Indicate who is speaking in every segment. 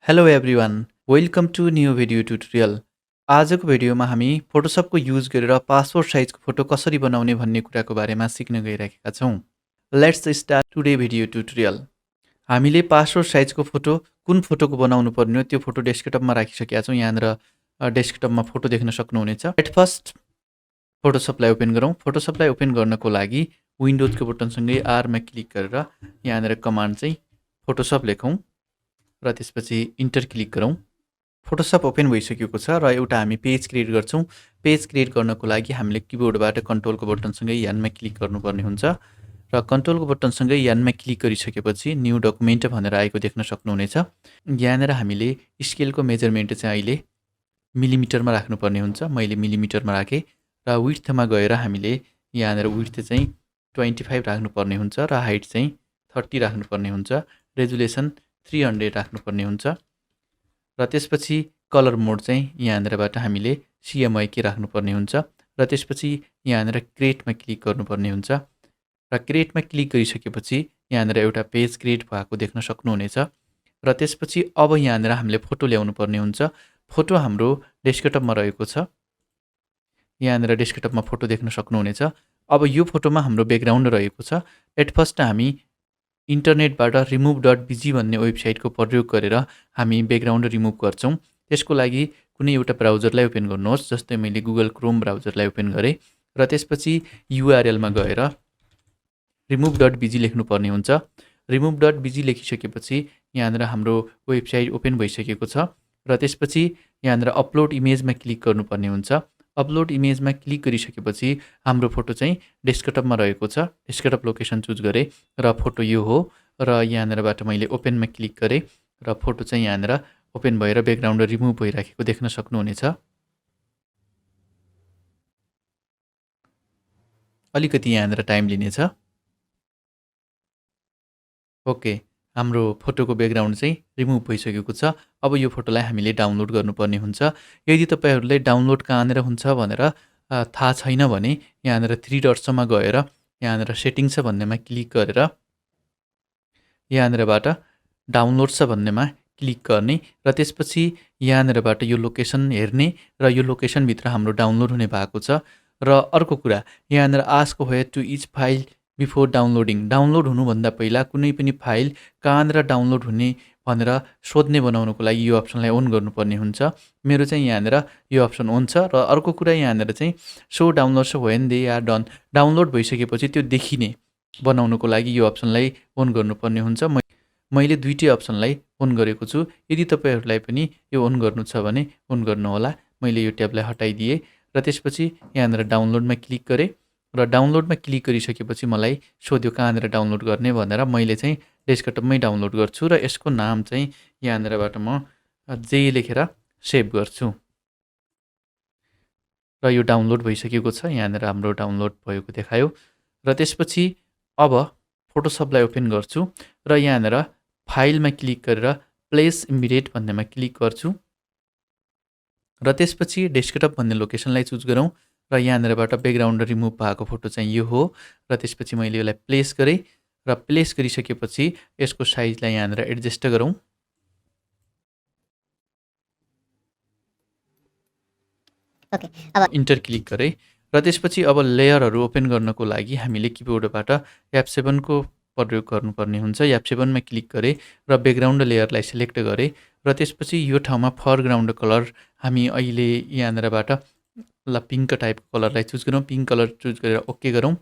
Speaker 1: Hello everyone, welcome to new video tutorial. आजको भिडियोमा हामी फोटोसपको युज गरेर पासपोर्ट साइजको फोटो कसरी बनाउने भन्ने कुराको बारेमा सिक्न गइरहेका छौँ। Let's start today video tutorial. हामीले पासपोर्ट साइजको फोटो कुन फोटोको बनाउनु पर्ने हो त्यो फोटो डेस्कटपमा राखिसकेका छौँ। यहाँनिर डेस्कटपमा फोटो देख्न सक्नुहुनेछ। एट फर्स्ट फोटोसपलाई ओपन गरौँ। फोटोसपलाई ओपन गर्नको लागि विन्डोजको बटनसँगै आरमा क्लिक गरेर यहाँनिर कमान्ड चाहिँ फोटोसप लेखौँ र त्यसपछि इन्टर क्लिक गरौँ। फोटोसप ओपन भइसकेको छ र एउटा हामी पेज क्रिएट गर्छौँ। पेज क्रिएट गर्नको लागि हामीले किबोर्डबाट कन्ट्रोलको बटनसँगै यानमा क्लिक गर्नुपर्ने हुन्छ र कन्ट्रोलको बटनसँगै यानमा क्लिक गरिसकेपछि न्यू डकुमेन्ट भनेर आएको देख्न सक्नुहुनेछ। यहाँनिर हामीले स्केलको मेजरमेन्ट चाहिँ अहिले मिलिमिटरमा राख्नुपर्ने हुन्छ। मैले मिलिमिटरमा राखेँ र विड्थमा गएर हामीले यहाँनिर विड्थ चाहिँ 25 राख्नुपर्ने हुन्छ र हाइट चाहिँ 30 राख्नुपर्ने हुन्छ। रेजुलेसन 300 राख्नुपर्ने हुन्छ र त्यसपछि कलर मोड चाहिँ यहाँनिरबाट हामीले CMYK राख्नुपर्ने हुन्छ र त्यसपछि यहाँनिर क्रिएटमा क्लिक गर्नुपर्ने हुन्छ र क्रिएटमा क्लिक गरिसकेपछि यहाँनिर एउटा पेज क्रिएट भएको देख्न सक्नुहुनेछ र त्यसपछि अब यहाँनिर हामीले फोटो ल्याउनु पर्ने हुन्छ। फोटो हाम्रो डेस्कटपमा रहेको छ। यहाँनिर डेस्कटपमा फोटो देख्न सक्नुहुनेछ। अब यो फोटोमा हाम्रो ब्याकग्राउन्ड रहेको छ। एट फर्स्ट हामी इन्टरनेटबाट remove.bg भन्ने वेबसाइटको प्रयोग गरेर हामी ब्याकग्राउन्ड रिमुभ गर्छौँ। त्यसको लागि कुनै एउटा ब्राउजरलाई ओपन गर्नुहोस्। जस्तै मैले गुगल क्रोम ब्राउजरलाई ओपन गरेँ र त्यसपछि URL-मा गएर remove.bg लेख्नुपर्ने हुन्छ। remove.bg लेखिसकेपछि यहाँनिर हाम्रो वेबसाइट ओपन भइसकेको छ र त्यसपछि यहाँनिर अपलोड इमेजमा क्लिक गर्नुपर्ने हुन्छ। अपलोड इमेजमा क्लिक गरिसकेपछि हाम्रो फोटो चाहिँ डेस्कटपमा रहेको छ। डेस्कटप लोकेसन चुज गरेँ र फोटो यो हो र यहाँनिरबाट मैले ओपनमा क्लिक गरेँ र फोटो चाहिँ यहाँनिर ओपन भएर ब्याकग्राउन्ड रिमुभ भइराखेको देख्न सक्नुहुनेछ। अलिकति यहाँनिर टाइम लिनेछ। ओके, हाम्रो फोटोको ब्याकग्राउन्ड चाहिँ रिमुभ भइसकेको छ। अब यो फोटोलाई हामीले डाउनलोड गर्नुपर्ने हुन्छ। यदि तपाईहरूलाई डाउनलोड कहाँनिर हुन्छ भनेर थाहा छैन भने यहाँनिर 3 डट्समा गएर यहाँनिर सेटिङ्स भन्नेमा क्लिक गरेर यहाँनिरबाट डाउनलोड्स भन्नेमा क्लिक गर्ने र त्यसपछि यहाँनिरबाट यो लोकेसन हेर्ने र यो लोकेसनभित्र हाम्रो डाउनलोड हुने भएको छ। र अर्को कुरा यहाँनिर ask where to each file before downloading. Download हुनुभन्दा पहिला कुनै पनि फाइल कहाँनिर डाउनलोड हुने भनेर सोध्ने बनाउनको लागि यो अप्सनलाई अन गर्नुपर्ने हुन्छ। मेरो चाहिँ यहाँनिर यो अप्सन अन छ। र अर्को कुरा यहाँनिर चाहिँ show downloads when they are done. Download भइसकेपछि त्यो देखिने बनाउनको लागि यो अप्सनलाई अन गर्नुपर्ने हुन्छ। मैले दुईटै अप्सनलाई अन गरेको छु। यदि तपाईहरूलाई पनि यो अन गर्नु छ भने अन गर्नुहोला। मैले यो ट्याबलाई हटाइदिएँ र त्यसपछि यहाँनिर डाउनलोडमा क्लिक गरेँ र डाउनलोडमा क्लिक गरिसकेपछि मलाई सोध्यो कहाँनिर डाउनलोड गर्ने भनेर। मैले चाहिँ डेस्कटपमै डाउनलोड गर्छु र यसको नाम चाहिँ यहाँनिरबाट म जे लेखेर सेभ गर्छु र यो डाउनलोड भइसकेको छ। यहाँनिर हाम्रो डाउनलोड भएको देखायो र त्यसपछि अब फोटोसपलाई ओपन गर्छु र यहाँनिर फाइलमा क्लिक गरेर प्लेस इमिडिएट भन्नेमा क्लिक गर्छु र त्यसपछि डेस्कटप भन्ने लोकेसनलाई चुज गरौँ र यहाँनिरबाट ब्याकग्राउन्ड रिमुभ भएको फोटो चाहिँ यो हो र त्यसपछि मैले यसलाई प्लेस गरेँ र प्लेस गरिसकेपछि यसको साइजलाई यहाँनिर एडजस्ट गरौँ। ओके, अब इन्टर क्लिक गरेँ र त्यसपछि अब लेयरहरू ओपन गर्नको लागि हामीले किबोर्डबाट F7 को प्रयोग गर्नुपर्ने हुन्छ। F7 मा क्लिक गरेँ र ब्याकग्राउन्ड लेयरलाई सिलेक्ट गरेँ र त्यसपछि यो ठाउँमा फरग्राउन्ड कलर हामी अहिले यहाँनिरबाट पिङ्क टाइपको कलरलाई चुज गरौँ। पिङ्क कलर चुज गरेर ओके गरौँ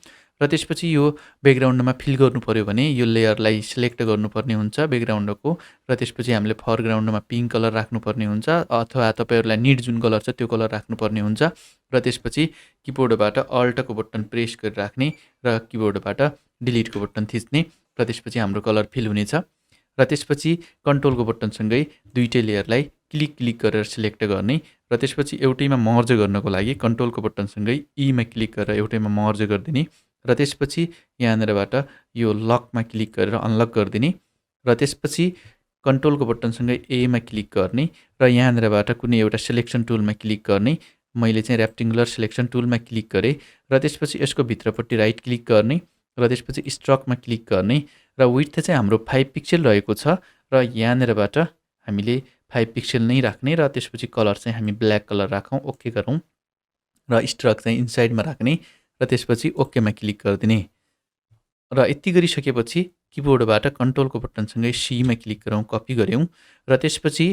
Speaker 1: र त्यसपछि यो ब्याकग्राउन्डमा फिल गर्नु पर्यो भने यो लेयरलाई सिलेक्ट गर्नुपर्ने हुन्छ ब्याकग्राउन्डको र त्यसपछि हामीले फरग्राउन्डमा पिङ्क कलर राख्नुपर्ने हुन्छ अथवा तपाईँहरूलाई निड जुन कलर छ त्यो कलर राख्नुपर्ने हुन्छ र त्यसपछि किबोर्डबाट अल्टको बटन प्रेस गरेर राख्ने र किबोर्डबाट डिलिटको बटन थिच्ने र त्यसपछि हाम्रो कलर फिल हुनेछ र त्यसपछि कन्ट्रोलको बटनसँगै दुईटै लेयरलाई क्लिक गरेर सिलेक्ट गर्ने र त्यसपछि एउटैमा मर्ज गर्नको लागि कन्ट्रोलको बटनसँगै ईमा क्लिक गरेर एउटैमा मर्ज गरिदिने र त्यसपछि यहाँनिरबाट यो लकमा क्लिक गरेर अनलक गरिदिने र त्यसपछि कन्ट्रोलको बटनसँगै एमा क्लिक गर्ने र यहाँनिरबाट कुनै एउटा सिलेक्सन टुलमा क्लिक गर्ने। मैले चाहिँ रेक्टेङ्गुलर सिलेक्सन टुलमा क्लिक गरेँ र त्यसपछि यसको भित्रपट्टि राइट क्लिक गर्ने र त्यसपछि स्ट्रोकमा क्लिक गर्ने र विड्थ चाहिँ हाम्रो 5 पिक्सल रहेको छ र यहाँनिरबाट हामीले 5 पिक्सल नै राख्ने र त्यसपछि कलर चाहिँ हामी ब्ल्याक कलर राखौँ, ओके गरौँ र स्ट्रोक चाहिँ इनसाइडमा राख्ने र त्यसपछि ओकेमा क्लिक गरिदिने र यति गरिसकेपछि किबोर्डबाट कन्ट्रोलको बटनसँगै सीमा क्लिक गरौँ, कपी गऱ्यौँ र त्यसपछि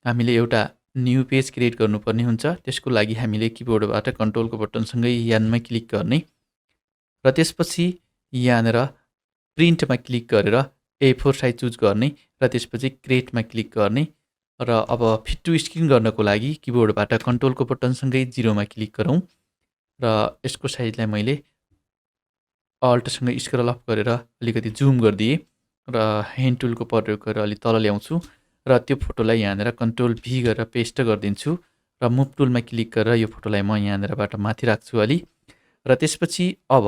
Speaker 1: हामीले एउटा न्यू पेज क्रिएट गर्नुपर्ने हुन्छ। त्यसको लागि हामीले किबोर्डबाट कन्ट्रोलको बटनसँगै यानमा क्लिक गर्ने र त्यसपछि यहाँनिर प्रिन्टमा क्लिक गरेर A4 साइज चुज गर्ने र त्यसपछि क्रिएटमा क्लिक गर्ने र अब फिट टु स्क्रिन गर्नको लागि किबोर्डबाट कन्ट्रोलको बटनसँगै 0मा क्लिक गरौँ र यसको साइजलाई मैले अल्टसँग स्क्रल अप गरेर अलिकति जुम गरिदिएँ र ह्यान्ड टुलको प्रयोग गरेर अलि तल ल्याउँछु र त्यो फोटोलाई यहाँनिर कन्ट्रोल भी गरेर पेस्ट गरिदिन्छु र मुभ टुलमा क्लिक गरेर यो फोटोलाई म यहाँनिरबाट माथि राख्छु अलि र त्यसपछि अब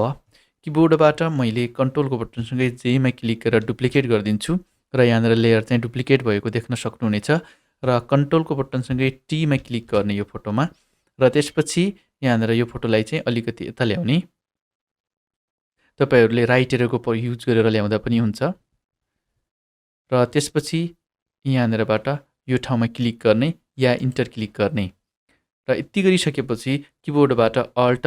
Speaker 1: किबोर्डबाट मैले कन्ट्रोलको बटनसँगै जेमा क्लिक गरेर डुप्लिकेट गरिदिन्छु र यहाँनिर लेयर चाहिँ डुप्लिकेट भएको देख्न सक्नुहुनेछ र कन्ट्रोलको बटनसँगै टीमा क्लिक गर्ने यो फोटोमा र त्यसपछि यहाँनिर यो फोटोलाई चाहिँ अलिकति यता ल्याउने। तपाईहरूले राइट एरोको युज गरेर ल्याउँदा पनि हुन्छ र त्यसपछि यहाँनिरबाट यो ठाउँमा क्लिक गर्ने या इन्टर क्लिक गर्ने र यति गरिसकेपछि किबोर्डबाट अल्ट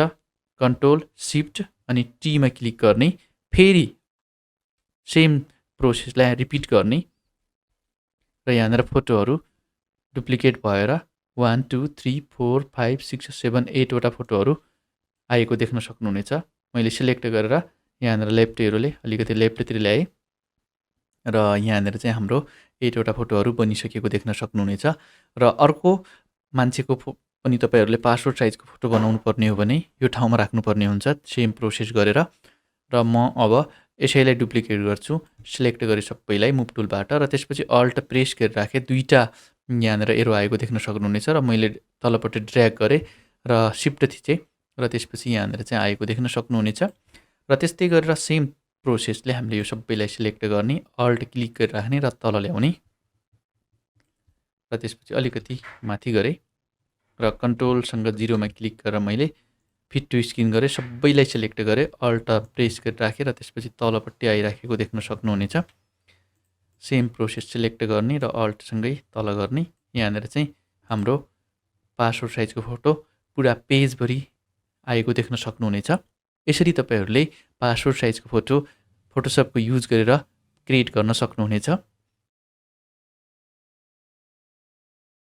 Speaker 1: कन्ट्रोल शिफ्ट अनि टीमा क्लिक गर्ने, फेरि सेम प्रोसेसलाई रिपिट गर्ने र यहाँनिर फोटोहरू डुप्लिकेट भएर 1 2 3 4 5 6 7 8 वटा फोटोहरू आएको देख्न सक्नुहुनेछ। मैले सिलेक्ट गरेर यहाँनिर लेफ्ट एरोले अलिकति लेफ्टतिर ल्याएँ र यहाँनिर चाहिँ हाम्रो 8 वटा फोटोहरू बनिसकेको देख्न सक्नुहुनेछ र अर्को मान्छेको पनि तपाईहरूले पासपोर्ट साइजको फोटो बनाउनु पर्ने हो भने यो ठाउँमा राख्नुपर्ने हुन्छ सेम प्रोसेस गरेर र म अब यसैलाई डुप्लिकेट गर्छु, सिलेक्ट गरे सबैलाई मुभ टुलबाट र त्यसपछि अल्ट प्रेस गरेर राखेँ, दुईटा यहाँनिर एरो आएको देख्न सक्नुहुनेछ र मैले तलपट्टि ड्र्याग गरेँ र शिफ्ट थिचेँ र त्यसपछि यहाँनिर चाहिँ आएको देख्न सक्नुहुनेछ र त्यस्तै गरेर सेम प्रोसेसले हामीले यो सबैलाई सिलेक्ट गर्ने, अल्ट क्लिक गरेर राख्ने र तल ल्याउने र त्यसपछि अलिकति माथि गरेँ र कन्ट्रोलसँग 0मा क्लिक गरेर मैले फिट टु स्क्रिन गरेँ, सबैलाई सिलेक्ट गरेँ, अल्ट प्रेस गरेर राखेँ र त्यसपछि तलपट्टि आइराखेको देख्न सक्नुहुनेछ। सेम प्रोसेस सिलेक्ट गर्ने र अल्टसँगै तल गर्ने, यहाँनिर चाहिँ हाम्रो पासपोर्ट साइजको फोटो पुरा पेजभरि आएको देख्न सक्नुहुनेछ। यसरी तपाईहरूले पासपोर्ट साइजको फोटो फोटोसपको युज गरेर क्रिएट गर्न सक्नुहुनेछ।